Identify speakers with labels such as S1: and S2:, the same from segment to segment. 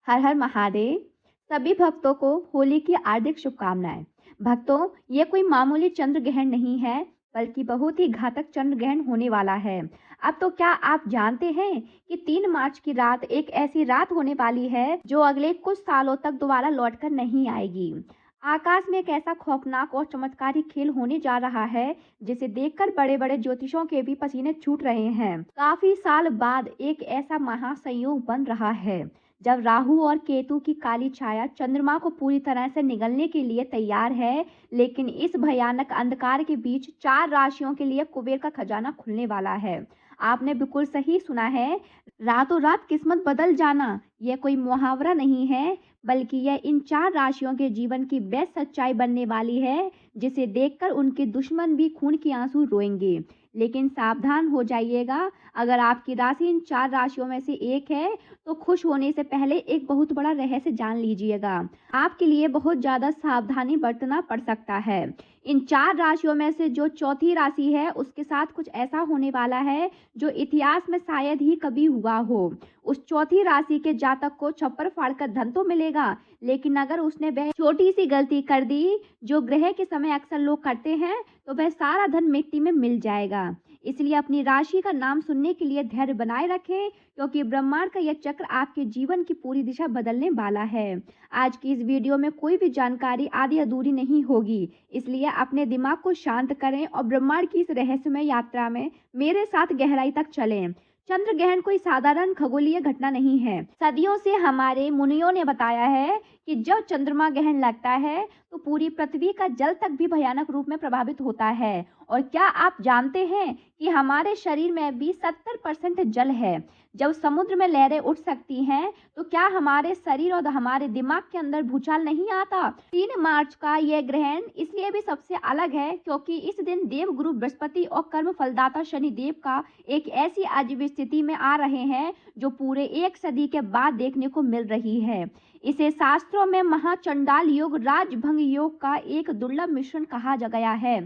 S1: हर हर महादेव। सभी भक्तों को होली की हार्दिक शुभकामनाएं। भक्तों, ये कोई मामूली चंद्र ग्रहण नहीं है, बल्कि बहुत ही घातक चंद्र ग्रहण होने वाला है। अब तो क्या आप जानते हैं कि 3 मार्च की रात एक ऐसी रात होने वाली है जो अगले कुछ सालों तक दोबारा लौटकर नहीं आएगी। आकाश में एक ऐसा खौफनाक और चमत्कारी खेल होने जा रहा है जिसे देखकर बड़े बड़े ज्योतिषों के भी पसीने छूट रहे हैं। काफी साल बाद एक ऐसा महासंयोग बन रहा है जब राहु और केतु की काली छाया चंद्रमा को पूरी तरह से निगलने के लिए तैयार है। लेकिन इस भयानक अंधकार के बीच 4 राशियों के लिए कुबेर का खजाना खुलने वाला है। आपने बिल्कुल सही सुना है। रातों रात किस्मत बदल जाना यह कोई मुहावरा नहीं है, बल्कि यह इन 4 राशियों के जीवन की बेस्ट सच्चाई बनने वाली है, जिसे देखकर उनके दुश्मन भी खून के आंसू रोएंगे। लेकिन सावधान हो जाइएगा, अगर आपकी राशि इन 4 राशियों में से एक है तो खुश होने से पहले एक बहुत बड़ा रहस्य जान लीजिएगा। आपके लिए बहुत ज़्यादा सावधानी बरतना पड़ सकता है। इन 4 राशियों में से जो चौथी राशि है उसके साथ कुछ ऐसा होने वाला है जो इतिहास में शायद ही कभी हुआ हो। उस चौथी राशि के जातक को छप्पर फाड़कर धन तो मिलेगा, लेकिन अगर उसने वह छोटी सी गलती कर दी जो ग्रह के समय अक्सर लोग करते हैं, तो वह सारा धन मिट्टी में मिल जाएगा। इसलिए अपनी राशि का नाम सुनने के लिए धैर्य बनाए रखें, क्योंकि ब्रह्मांड का यह चक्र आपके जीवन की पूरी दिशा बदलने वाला है। आज की इस वीडियो में कोई भी जानकारी आधी अधूरी नहीं होगी, इसलिए अपने दिमाग को शांत करें और ब्रह्मांड की इस रहस्यमय यात्रा में मेरे साथ गहराई तक चलें। चंद्र ग्रहण कोई साधारण खगोलीय घटना नहीं है। सदियों से हमारे मुनियों ने बताया है कि जब चंद्रमा ग्रहण लगता है तो पूरी पृथ्वी का जल तक भी भयानक रूप में प्रभावित होता है। और क्या आप जानते हैं कि हमारे शरीर में भी 70% जल है। जब समुद्र में लहरें उठ सकती हैं, तो क्या हमारे शरीर और हमारे दिमाग के अंदर भूचाल नहीं आता। 3 मार्च का यह ग्रहण इसलिए भी सबसे अलग है क्योंकि इस दिन देवगुरु बृहस्पति और कर्म फलदाता शनि देव का एक ऐसी अजीब स्थिति में आ रहे हैं जो पूरे 1 सदी के बाद देखने को मिल रही है। इसे शास्त्रों में महाचंडाल योग राजभंग योग का एक दुर्लभ मिश्रण कहा गया है।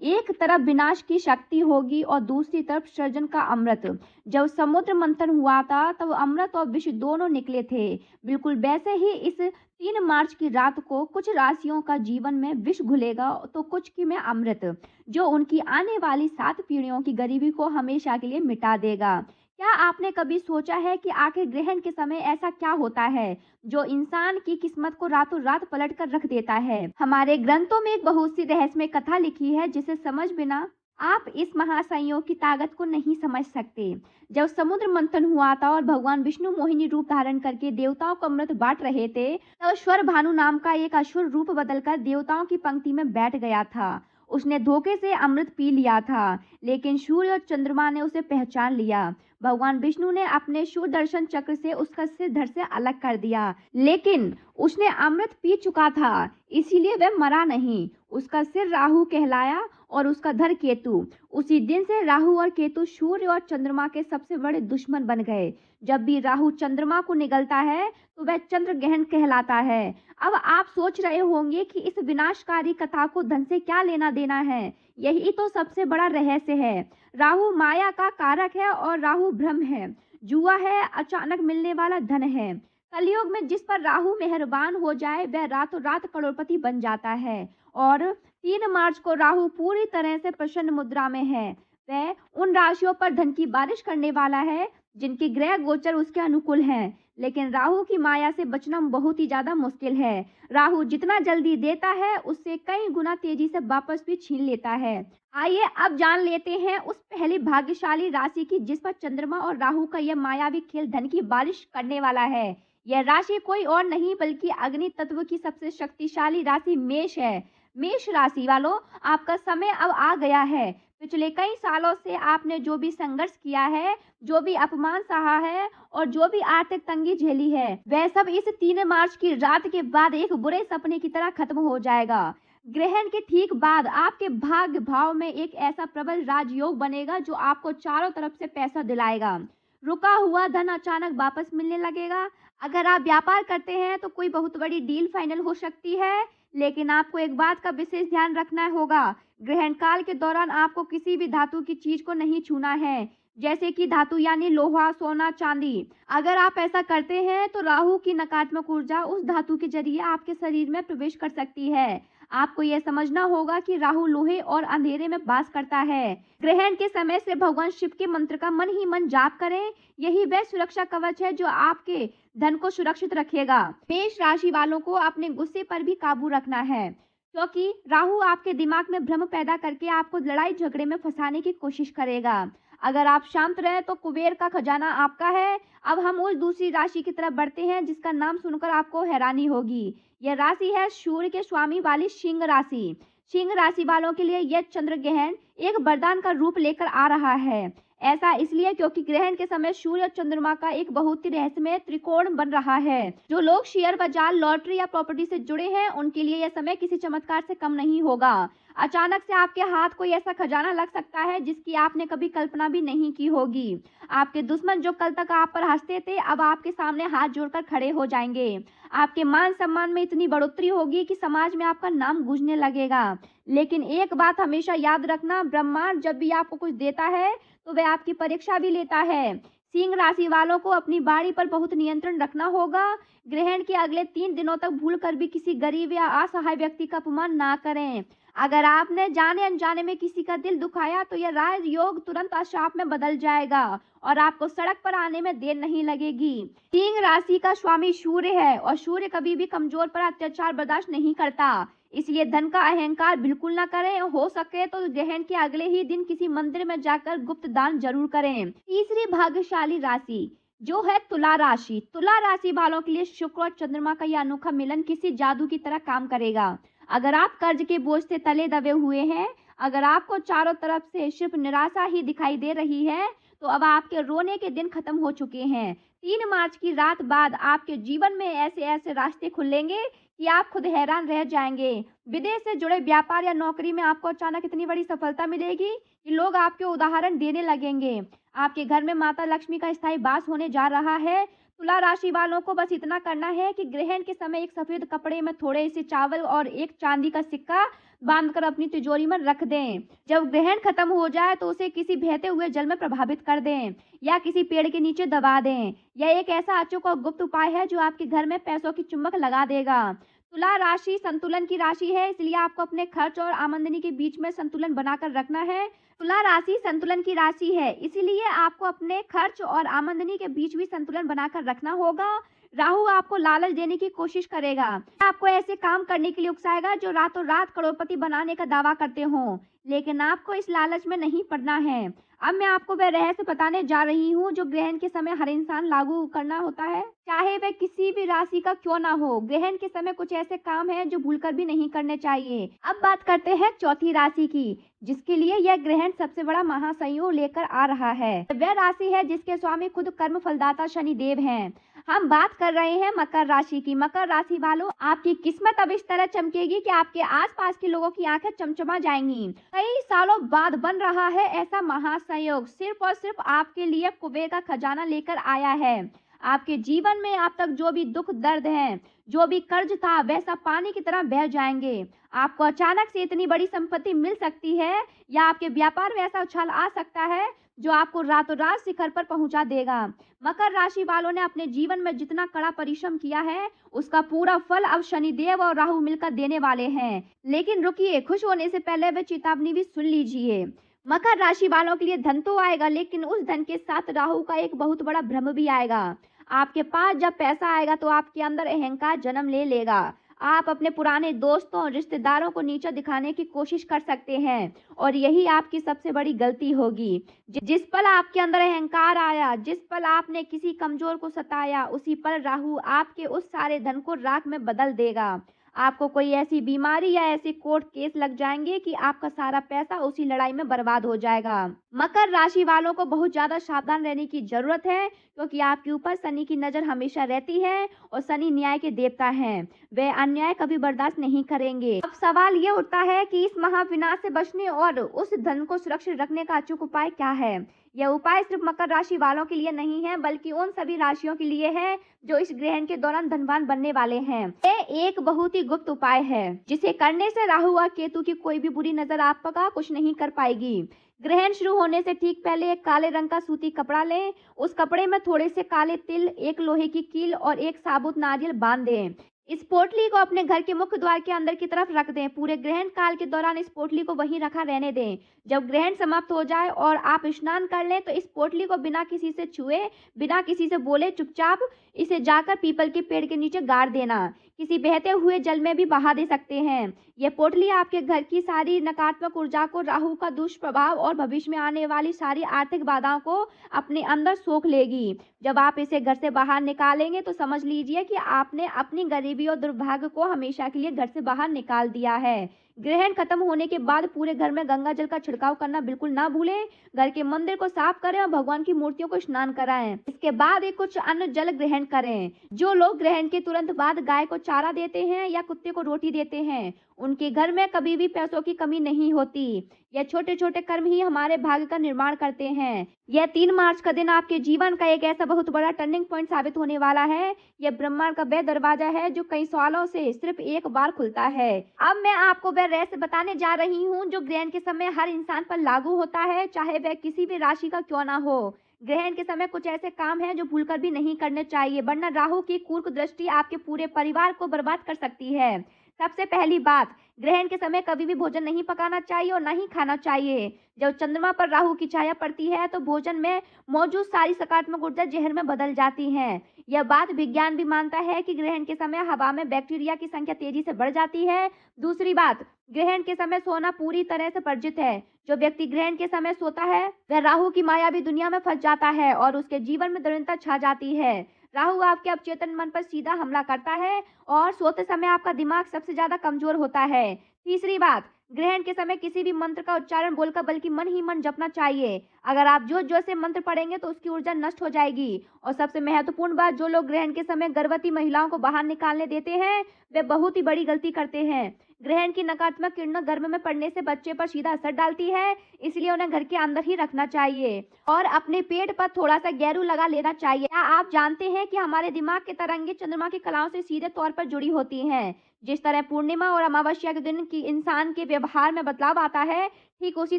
S1: एक तरफ विनाश की शक्ति होगी और दूसरी तरफ सृजन का अमृत। जब समुद्र मंथन हुआ था तब अमृत और विष दोनों निकले थे। बिल्कुल वैसे ही इस 3 मार्च की रात को कुछ राशियों का जीवन में विष घुलेगा तो कुछ की में अमृत, जो उनकी आने वाली 7 पीढ़ियों की गरीबी को हमेशा के लिए मिटा देगा। क्या आपने कभी सोचा है कि आखिर ग्रहण के समय ऐसा क्या होता है जो इंसान की किस्मत को रातों रात पलट कर रख देता है। हमारे ग्रंथों में एक बहुत सी रहस्यमय कथा लिखी है जिसे समझ बिना आप इस महासंयोग की ताकत को नहीं समझ सकते। जब समुद्र मंथन हुआ था और भगवान विष्णु मोहिनी रूप धारण करके देवताओं को अमृत बांट रहे थे, तब स्वर भानु नाम का एक असुर रूप बदलकर देवताओं की पंक्ति में बैठ गया था। उसने धोखे से अमृत पी लिया था, लेकिन सूर्य और चंद्रमा ने उसे पहचान लिया। भगवान विष्णु ने अपने सुदर्शन चक्र से उसका सिर धड़ से अलग कर दिया, लेकिन उसने अमृत पी चुका था, इसीलिए वह मरा नहीं। उसका सिर राहु कहलाया और उसका धड़ केतु। उसी दिन से राहु और केतु सूर्य और चंद्रमा के सबसे बड़े दुश्मन बन गए। जब भी राहु चंद्रमा को निगलता है तो वह चंद्र ग्रहण कहलाता है। अब आप सोच रहे होंगे कि इस विनाशकारी कथा को धन से क्या लेना देना है। यही तो सबसे बड़ा रहस्य है। राहु माया का कारक है और राहु ब्रह्म है, जुआ है, अचानक मिलने वाला धन है। कलयुग में जिस पर राहु मेहरबान हो जाए वह रातों रात करोड़पति बन जाता है। और 3 मार्च को राहु पूरी तरह से प्रसन्न मुद्रा में है। वह उन राशियों पर धन की बारिश करने वाला है जिनके ग्रह गोचर उसके अनुकूल हैं। लेकिन राहु की माया से बचना बहुत ही ज्यादा मुश्किल है। राहु जितना जल्दी देता है उससे कई गुना तेजी से वापस भी छीन लेता है। आइए अब जान लेते हैं उस पहली भाग्यशाली राशि की जिस पर चंद्रमा और राहु का यह मायावी खेल धन की बारिश करने वाला है। यह राशि कोई और नहीं बल्कि अग्नि तत्व की सबसे शक्तिशाली राशि मेष है। मेष राशि वालों, आपका समय अब आ गया है। पिछले कई सालों से आपने जो भी संघर्ष किया है, जो भी अपमान सहा है और जो भी आर्थिक तंगी झेली है, वह सब इस 3 मार्च की रात के बाद एक बुरे सपने की तरह खत्म हो जाएगा। ग्रहण के ठीक बाद आपके भाग्य भाव में एक ऐसा प्रबल राजयोग बनेगा जो आपको चारों तरफ से पैसा दिलाएगा। रुका हुआ धन अचानक वापस मिलने लगेगा। अगर आप व्यापार करते हैं तो कोई बहुत बड़ी डील फाइनल हो सकती है, लेकिन आपको एक बात का विशेष ध्यान रखना होगा। ग्रहण काल के दौरान आपको किसी भी धातु की चीज को नहीं छूना है। जैसे कि धातु यानी लोहा, सोना, चांदी। अगर आप ऐसा करते हैं तो राहु की नकारात्मक ऊर्जा उस धातु के जरिए आपके शरीर में प्रवेश कर सकती है। आपको यह समझना होगा कि राहु लोहे और अंधेरे में वास करता है। ग्रहण के समय से भगवान शिव के मंत्र का मन ही मन जाप करें। यही वह सुरक्षा कवच है जो आपके धन को सुरक्षित रखेगा। मेष राशि वालों को अपने गुस्से पर भी काबू रखना है, क्योंकि राहु आपके दिमाग में भ्रम पैदा करके आपको लड़ाई झगड़े में फंसाने की कोशिश करेगा। अगर आप शांत रहे तो कुबेर का खजाना आपका है। अब हम उस दूसरी राशि की तरफ बढ़ते हैं जिसका नाम सुनकर आपको हैरानी होगी। यह राशि है सूर्य के स्वामी वाली सिंह राशि। सिंह राशि वालों के लिए यह चंद्र ग्रहण एक वरदान का रूप लेकर आ रहा है। ऐसा इसलिए क्योंकि ग्रहण के समय सूर्य और चंद्रमा का एक बहुत ही रहस्यमय त्रिकोण बन रहा है। जो लोग शेयर बाजार, लॉटरी या प्रॉपर्टी से जुड़े हैं उनके लिए यह समय किसी चमत्कार से कम नहीं होगा। अचानक से आपके हाथ कोई ऐसा खजाना लग सकता है जिसकी आपने कभी कल्पना भी नहीं की होगी। आपके दुश्मन जो कल तक आप पर हंसते थे अब आपके सामने हाथ जोड़कर खड़े हो जाएंगे। आपके मान सम्मान में इतनी बढ़ोतरी होगी कि समाज में आपका नाम गूंजने लगेगा। लेकिन एक बात हमेशा याद रखना, ब्रह्मांड जब भी आपको कुछ देता है तो वह आपकी परीक्षा भी लेता है। सिंह राशि वालों को अपनी बाणी पर बहुत नियंत्रण रखना होगा। ग्रहण के अगले 3 दिनों तक भूलकर भी किसी गरीब या असहाय व्यक्ति का अपमान ना करें। अगर आपने जाने अनजाने में किसी का दिल दुखाया तो यह राजयोग तुरंत अशाप में बदल जाएगा और आपको सड़क पर आने में देर नहीं लगेगी। सिंह राशि का स्वामी सूर्य है और सूर्य कभी भी कमजोर पर अत्याचार बर्दाश्त नहीं करता। इसलिए धन का अहंकार बिल्कुल ना करें। हो सके तो ग्रहण के अगले ही दिन किसी मंदिर में जाकर गुप्त दान जरूर करें। तीसरी भाग्यशाली राशि जो है तुला राशि। तुला राशि वालों के लिए शुक्र और चंद्रमा का यह अनोखा मिलन किसी जादू की तरह काम करेगा। अगर आप कर्ज के बोझ से तले दबे हुए हैं, अगर आपको चारों तरफ से सिर्फ निराशा ही दिखाई दे रही है, तो अब आपके रोने के दिन खत्म हो चुके हैं। 3 मार्च की रात बाद आपके जीवन में ऐसे ऐसे रास्ते खुलेंगे कि आप खुद हैरान रह जाएंगे। विदेश से जुड़े व्यापार या नौकरी में आपको अचानक इतनी बड़ी सफलता मिलेगी कि लोग आपके उदाहरण देने लगेंगे। आपके घर में माता लक्ष्मी का स्थायी वास होने जा रहा है। तुला राशि वालों को बस इतना करना है कि ग्रहण के समय एक सफेद कपड़े में थोड़े से चावल और एक चांदी का सिक्का बांधकर अपनी तिजोरी में रख दें। जब ग्रहण खत्म हो जाए तो उसे किसी बहते हुए जल में प्रभावित कर दें या किसी पेड़ के नीचे दबा दें। यह एक ऐसा अचूक और गुप्त उपाय है जो आपके घर में पैसों की चुम्बक लगा देगा। तुला राशि संतुलन की राशि है, इसलिए आपको अपने खर्च और आमदनी के बीच में संतुलन बनाकर रखना है। तुला राशि संतुलन की राशि है, इसीलिए आपको अपने खर्च और आमदनी के बीच भी संतुलन बनाकर रखना होगा। राहु आपको लालच देने की कोशिश करेगा, आपको ऐसे काम करने के लिए उकसाएगा जो रातों रात करोड़पति बनाने का दावा करते हों, लेकिन आपको इस लालच में नहीं पड़ना है। अब मैं आपको वह रहस्य बताने जा रही हूँ जो ग्रहण के समय हर इंसान लागू करना होता है, चाहे वह किसी भी राशि का क्यों ना हो। ग्रहण के समय कुछ ऐसे काम हैं जो भूलकर भी नहीं करने चाहिए। अब बात करते हैं चौथी राशि की, जिसके लिए यह ग्रहण सबसे बड़ा महासंयोग लेकर आ रहा है। वह राशि है जिसके स्वामी खुद कर्म फलदाता शनि देव हैं। हम बात कर रहे हैं मकर राशि की। मकर राशि वालों, आपकी किस्मत अब इस तरह चमकेगी कि आपके आसपास के लोगों की आंखें चमचमा जाएंगी। कई सालों बाद बन रहा है ऐसा महासंयोग, सिर्फ और सिर्फ आपके लिए कुबेर का खजाना लेकर आया है। आपके जीवन में अब तक जो भी दुख दर्द है, जो भी कर्ज था, वह सब पानी की तरह बह जाएंगे। आपको अचानक से इतनी बड़ी संपत्ति मिल सकती है या आपके व्यापार में ऐसा उछाल आ सकता है जो आपको रातों रात शिखर पर पहुंचा देगा। मकर राशि वालों ने अपने जीवन में जितना कड़ा परिश्रम किया है उसका पूरा फल अब शनिदेव और राहु मिलकर देने वाले हैं। लेकिन रुकिए, खुश होने से पहले वह चेतावनी भी सुन लीजिए। मकर राशि वालों के लिए धन तो आएगा, लेकिन उस धन के साथ राहु का एक बहुत बड़ा भ्रम भी आएगा। आपके पास जब पैसा आएगा तो आपके अंदर अहंकार जन्म ले लेगा। आप अपने पुराने दोस्तों और रिश्तेदारों को नीचा दिखाने की कोशिश कर सकते हैं और यही आपकी सबसे बड़ी गलती होगी। जिस पल आपके अंदर अहंकार आया, जिस पल आपने किसी कमजोर को सताया, उसी पल राहु आपके उस सारे धन को राख में बदल देगा। आपको कोई ऐसी बीमारी या ऐसे कोर्ट केस लग जाएंगे कि आपका सारा पैसा उसी लड़ाई में बर्बाद हो जाएगा। मकर राशि वालों को बहुत ज्यादा सावधान रहने की जरूरत है, क्योंकि आपके ऊपर शनि की नजर हमेशा रहती है और शनि न्याय के देवता हैं। वे अन्याय कभी बर्दाश्त नहीं करेंगे। अब सवाल ये उठता है कि इस महाविनाश से बचने और उस धन को सुरक्षित रखने का अचूक उपाय क्या है। यह उपाय सिर्फ मकर राशि वालों के लिए नहीं है, बल्कि उन सभी राशियों के लिए है जो इस ग्रहण के दौरान धनवान बनने वाले हैं। यह एक बहुत ही गुप्त उपाय है जिसे करने से राहु और केतु की कोई भी बुरी नजर आप पर कुछ नहीं कर पाएगी। ग्रहण शुरू होने से ठीक पहले एक काले रंग का सूती कपड़ा लें। उस कपड़े में थोड़े से काले तिल, एक लोहे की कील और एक साबुत नारियल बांध दें। इस पोटली को अपने घर के मुख्य द्वार के अंदर की तरफ रख दें। पूरे ग्रहण काल के दौरान इस पोटली को वहीं रखा रहने दें। जब ग्रहण समाप्त हो जाए और आप स्नान कर लें तो इस पोटली को बिना किसी से छुए, बिना किसी से बोले चुपचाप इसे जाकर पीपल के पेड़ के नीचे गाड़ देना। किसी बहते हुए जल में भी बहा दे सकते हैं। यह पोटली आपके घर की सारी नकारात्मक ऊर्जा को, राहु का दुष्प्रभाव और भविष्य में आने वाली सारी आर्थिक बाधाओं को अपने अंदर सोख लेगी। जब आप इसे घर से बाहर निकालेंगे तो समझ लीजिए कि आपने अपनी गरीबी और दुर्भाग्य को हमेशा के लिए घर से बाहर निकाल दिया है। ग्रहण खत्म होने के बाद पूरे घर में गंगा जल का छिड़काव करना बिल्कुल ना भूलें। घर के मंदिर को साफ करें और भगवान की मूर्तियों को स्नान कराएं। इसके बाद एक कुछ अन्न जल ग्रहण करें। जो लोग ग्रहण के तुरंत बाद गाय को चारा देते हैं या कुत्ते को रोटी देते हैं, उनके घर में कभी भी पैसों की कमी नहीं होती। यह छोटे छोटे कर्म ही हमारे भाग्य का निर्माण करते हैं। यह 3 मार्च का दिन आपके जीवन का एक ऐसा बहुत बड़ा टर्निंग पॉइंट साबित होने वाला है। यह ब्रह्मांड का वह दरवाजा है जो कई सालों से सिर्फ एक बार खुलता है। अब मैं आपको वह रहस्य बताने जा रही हूँ जो ग्रहण के समय हर इंसान पर लागू होता है, चाहे वह किसी भी राशि का क्यों ना हो। ग्रहण के समय कुछ ऐसे काम हैं जो भूलकर भी नहीं करने चाहिए, वरना राहु की क्रूर दृष्टि आपके पूरे परिवार को बर्बाद कर सकती है। सबसे पहली बात, ग्रहण के समय कभी भी भोजन नहीं पकाना चाहिए और ना ही खाना चाहिए। जब चंद्रमा पर राहु की छाया पड़ती है तो भोजन में मौजूद सारी सकारात्मक ऊर्जा जहर में बदल जाती है। यह बात विज्ञान भी मानता है कि ग्रहण के समय हवा में बैक्टीरिया की संख्या तेजी से बढ़ जाती है। दूसरी बात, ग्रहण के समय सोना पूरी तरह से वर्जित है। जो व्यक्ति ग्रहण के समय सोता है वह राहु की मायावी दुनिया में फंस जाता है और उसके जीवन में दृढ़ता छा जाती है। राहु आपके अवचेतन मन पर सीधा हमला करता है और सोते समय आपका दिमाग सबसे ज्यादा कमजोर होता है। तीसरी बात, ग्रहण के समय किसी भी मंत्र का उच्चारण बोलकर बल्कि मन ही मन जपना चाहिए। अगर आप जोर जोर से मंत्र पढ़ेंगे तो उसकी ऊर्जा नष्ट हो जाएगी। और सबसे महत्वपूर्ण बात, जो लोग ग्रहण के समय गर्भवती महिलाओं को बाहर निकालने देते हैं वे बहुत ही बड़ी गलती करते हैं। ग्रहण की नकारात्मक किरणें गर्भ में पड़ने से बच्चे पर सीधा असर डालती है, इसलिए उन्हें घर के अंदर ही रखना चाहिए और अपने पेट पर थोड़ा सा गेरू लगा लेना चाहिए। क्या आप जानते हैं कि हमारे दिमाग के तरंगे चंद्रमा की कलाओं से सीधे तौर पर जुड़ी होती हैं? जिस तरह पूर्णिमा और अमावस्या के दिन की इंसान के व्यवहार में बदलाव आता है, ठीक उसी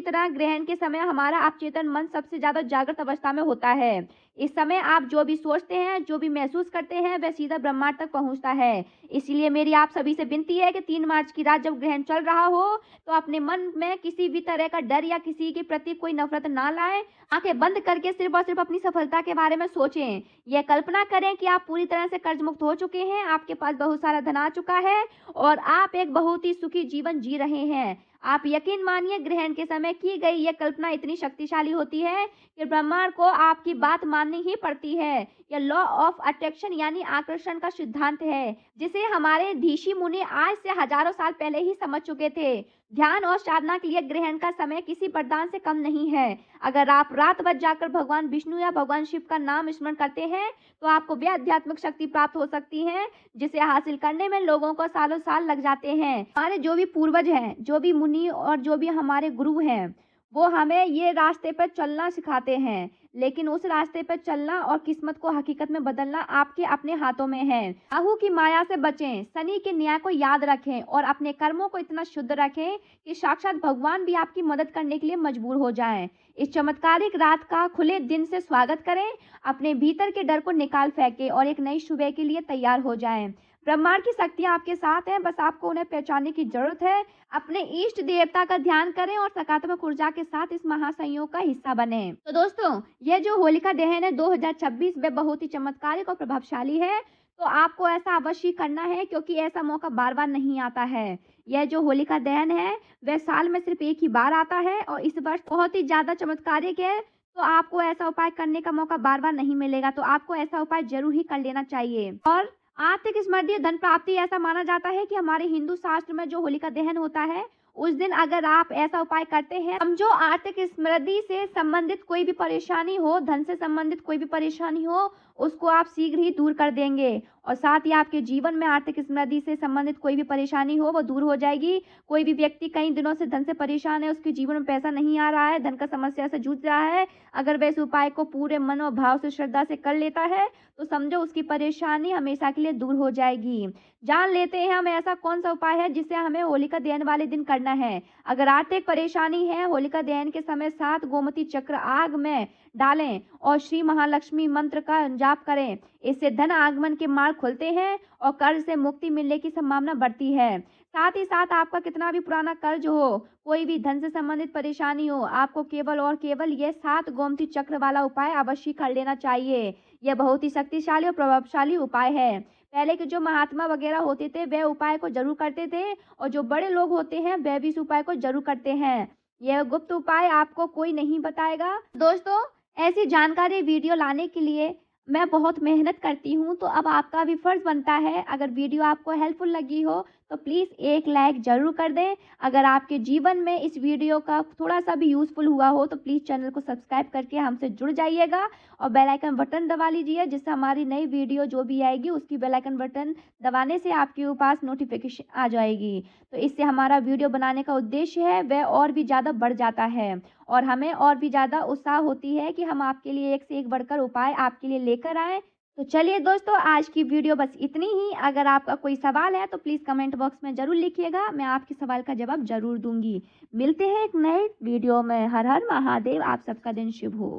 S1: तरह ग्रहण के समय हमारा अवचेतन मन सबसे ज्यादा जागृत अवस्था में होता है। इस समय आप जो भी सोचते हैं, जो भी महसूस करते हैं, वह सीधा ब्रह्मांड तक पहुंचता है। इसलिए मेरी आप सभी से विनती है कि 3 मार्च की रात जब ग्रहण चल रहा हो तो अपने मन में किसी भी तरह का डर या किसी के प्रति कोई नफरत ना लाएं। आंखें बंद करके सिर्फ और सिर्फ अपनी सफलता के बारे में सोचें। यह कल्पना करें कि आप पूरी तरह से कर्ज मुक्त हो चुके हैं, आपके पास बहुत सारा धन आ चुका है और आप एक बहुत ही सुखी जीवन जी रहे हैं। आप यकीन मानिए, ग्रहण के समय की गई यह कल्पना इतनी शक्तिशाली होती है कि ब्रह्मांड को आपकी बात माननी ही पड़ती है। यह लॉ ऑफ अट्रैक्शन यानी आकर्षण का सिद्धांत है, जिसे हमारे ऋषि मुनि आज से हजारों साल पहले ही समझ चुके थे। ध्यान और साधना के लिए ग्रहण का समय किसी वरदान से कम नहीं है। अगर आप रात भर जाकर भगवान विष्णु या भगवान शिव का नाम स्मरण करते हैं तो आपको वह आध्यात्मिक शक्ति प्राप्त हो सकती है जिसे हासिल करने में लोगों को सालों साल लग जाते हैं। हमारे जो भी पूर्वज हैं, जो भी मुनि और जो भी हमारे गुरु हैं, वो हमें ये रास्ते पर चलना सिखाते हैं, लेकिन उस रास्ते पर चलना और किस्मत को हकीकत में बदलना आपके अपने हाथों में है। राहु की माया से बचें, शनि के न्याय को याद रखें और अपने कर्मों को इतना शुद्ध रखें कि साक्षात भगवान भी आपकी मदद करने के लिए मजबूर हो जाएं। इस चमत्कारिक रात का खुले दिन से स्वागत करें, अपने भीतर के डर को निकाल फेंकें और एक नई सुबह के लिए तैयार हो जाएं। ब्रह्मांड की शक्तियां आपके साथ हैं, बस आपको उन्हें पहचानने की जरूरत है। अपने इष्ट देवता का ध्यान करें और सकारात्मक ऊर्जा के साथ इस महासंयोग का हिस्सा बने। तो दोस्तों, यह जो होलिका दहन है 2026 में बहुत ही चमत्कारिक और प्रभावशाली है, तो आपको ऐसा अवश्य करना है क्योंकि ऐसा मौका बार बार नहीं आता है। यह जो होलिका दहन है वह साल में सिर्फ एक ही बार आता है और इस वर्ष बहुत ही ज्यादा चमत्कारिक है, तो आपको ऐसा उपाय करने का मौका बार बार नहीं मिलेगा, तो आपको ऐसा उपाय जरूर ही कर लेना चाहिए। और आर्थिक समृद्धि, धन प्राप्ति, ऐसा माना जाता है कि हमारे हिंदू शास्त्र में जो होलिका दहन होता है उस दिन अगर आप ऐसा उपाय करते हैं, हम जो आर्थिक समृद्धि से संबंधित कोई भी परेशानी हो, धन से संबंधित कोई भी परेशानी हो, उसको आप शीघ्र ही दूर कर देंगे और साथ ही आपके जीवन में आर्थिक समृद्धि से संबंधित कोई भी परेशानी हो, वो दूर हो जाएगी। कोई भी व्यक्ति कई दिनों से धन से परेशान है, उसके जीवन में पैसा नहीं आ रहा है, धन का समस्या से जूझ रहा है, अगर वह इस उपाय को पूरे मन और भाव से, श्रद्धा से कर लेता है, तो समझो उसकी परेशानी हमेशा के लिए दूर हो जाएगी। जान लेते हैं हम ऐसा कौन-सा उपाय है जिसे हमें होलिका दहन वाले दिन करना है। अगर आर्थिक परेशानी है, होलिका दहन के समय 7 गोमती चक्र आग में डालें और श्री महालक्ष्मी मंत्र का जाप करें। इससे धन आगमन के मार्ग खुलते हैं और कर्ज से मुक्ति मिलने की संभावना बढ़ती है। साथ ही साथ आपका कितना भी पुराना कर्ज हो, कोई भी धन से संबंधित परेशानी हो, आपको केवल और केवल ये 7 गोमती चक्र वाला उपाय अवश्य कर लेना चाहिए। यह बहुत ही शक्तिशाली और प्रभावशाली उपाय है। पहले के जो महात्मा वगैरह होते थे, वह उपाय को ज़रूर करते थे और जो बड़े लोग होते हैं, वह भी इस उपाय को ज़रूर करते हैं। यह गुप्त उपाय आपको कोई नहीं बताएगा। दोस्तों, ऐसी जानकारी वीडियो लाने के लिए मैं बहुत मेहनत करती हूँ, तो अब आपका भी फ़र्ज़ बनता है, अगर वीडियो आपको हेल्पफुल लगी हो, तो प्लीज़ एक लाइक ज़रूर कर दें। अगर आपके जीवन में इस वीडियो का थोड़ा-सा भी यूज़फुल हुआ हो, तो प्लीज़ चैनल को सब्सक्राइब करके हमसे जुड़ जाइएगा और बेल आइकन बटन दबा लीजिए, जिससे हमारी नई वीडियो जो भी आएगी, उसकी बेल आइकन बटन दबाने से आपके पास नोटिफ़िकेशन आ जाएगी। तो इससे हमारा वीडियो बनाने का उद्देश्य है, वह और भी ज़्यादा बढ़ जाता है और हमें और भी ज़्यादा उत्साह होती है कि हम आपके लिए एक से एक बढ़कर उपाय आपके लिए लेकर आएँ। तो चलिए दोस्तों, आज की वीडियो बस इतनी ही। अगर आपका कोई सवाल है तो प्लीज़ कमेंट बॉक्स में ज़रूर लिखिएगा, मैं आपके सवाल का जवाब ज़रूर दूँगी। मिलते हैं एक नए वीडियो में। हर हर महादेव, आप सबका दिन शुभ हो।